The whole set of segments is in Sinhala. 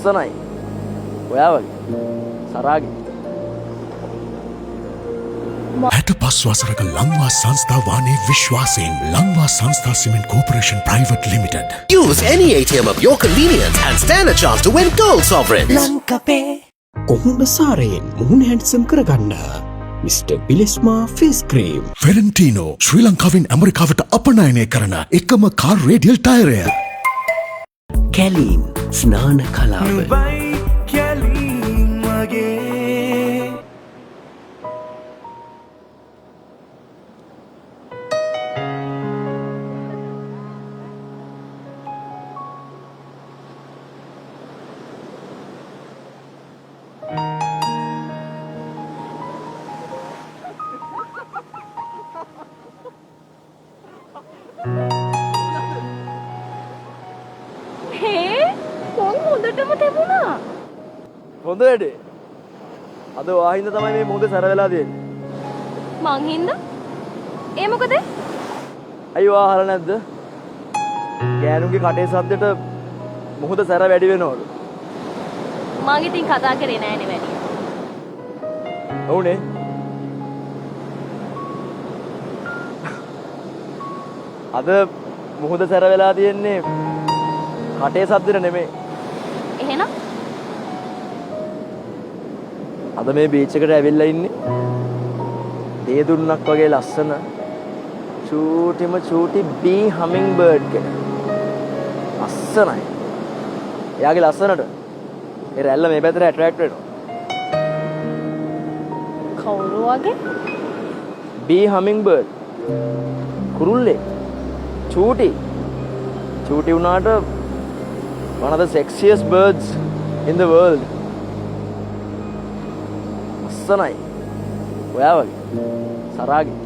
අස්සනයි. ඔයා වගේ. සරාගේ. 65 වසරක ලංවා සංස්ථා වානේ විශ්වාසයෙන් ලංවා සංස්ථා cement corporation private limited. Use any ATM of your convenience and stand a chance to win gold sovereigns. ලංකපේ කොහොඹ සාරයෙන් මුහුණ හැන්සම් කරගන්න මිස්ටර් බිලෙස්මා ෆේස් ක්‍රීම්. ෆෙරන්ටිනෝ ශ්‍රී ලංකාවෙන් ඇමරිකාවට අපනයනය කරන එකම කාර් රේඩියල් ටයරය. කැලීන් ස්නාන කලාව. හොඳ වැඩේ. අද වාහින්ද තමයි මේ මොහොතේ සැර වෙලා තියෙන්නේ. මං හින්දා? ඒ මොකද? අයියෝ අහලා නැද්ද? ගෑනුන්ගේ කටේ සද්දෙට මොහොත සැර වැඩි වෙනවලු. මං ඉතින් කතා කරේ නෑනේ වැඩි. ඔව්නේ. අද මොහොත සැර වෙලා තියෙන්නේ කටේ සද්දෙට නෙමෙයි. එහෙනම් අද මේ බීච් එකට ඇවිල්ලා ඉන්නේ දේ දුන්නක් වගේ ලස්සන චූටි බී හමින් බර්ඩ් කෙනෙක්. ලස්සනයි. එයාගේ ලස්සනට ඒ රැල්ල මේ පැත්තට ඇට්‍රැක්ට් වෙනවා. කවුරු වගේ? බී හමින් බර්ඩ්. කුරුල්ලේ. චූටි වුණාට one of the sexiest birds in the world. අස්සනයි. ඔයා වගේ. සරාගේ.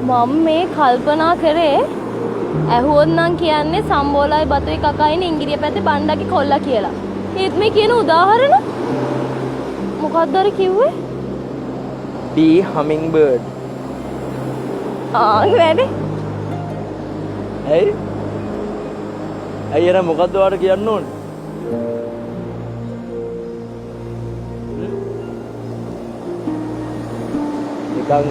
මම මේ කල්පනා කරේ ඇහුවොත් නම් කියන්නේ සම්බෝලයි බතුයි කකයිනේ ඉංග්‍රීසි පැත්තේ බණ්ඩගේ කොල්ලා කියලා. ඒත් මේ කියන උදාහරණ මොකක්ද අර කිව්වේ? bee hummingbird. වැඩේ. ඇයි එන මොකද්ද ඔයාලට කියන්න ඕනේ? නිකන්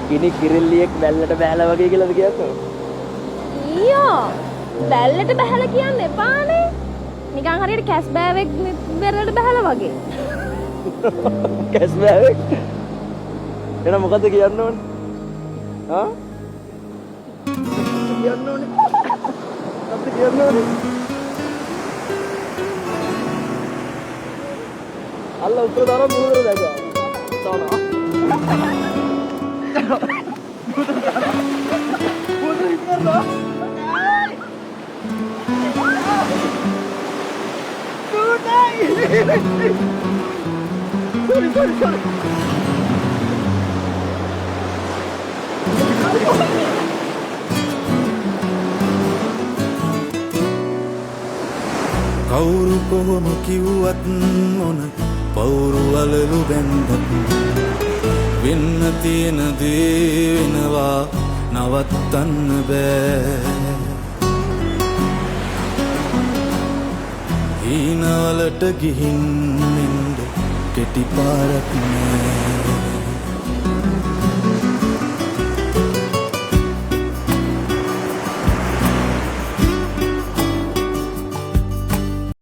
කිනි කිරිල්ලියෙක් වැල්ලට බැලලා වගේ කියලාද කියන්නේ? ඊයෝ වැල්ලට බහැලා කියන්න එපානේ. නිකන් හරියට කැස් බෑවෙක් වැල්ලට බහැලා වගේ. කැස් බෑවෙක්? එන මොකද්ද කියන්න ඕනේ? හා? කියන්න ඕනේ. අපිට කියන්න ඕනේ. අල්ල උත්තර දාලා මුහුදට දැගා. තානා. මුහුද ඉස්සරලා. Sorry. කවුරු කොහොම කිව්වත් මොන පවුරු අලලු බැන්දත් වෙන්න තියෙන දේ වෙනවා නවත්තන්න බෑ. හීනවලට ගිහින් එන්න කෙටි පාරක් නෑ.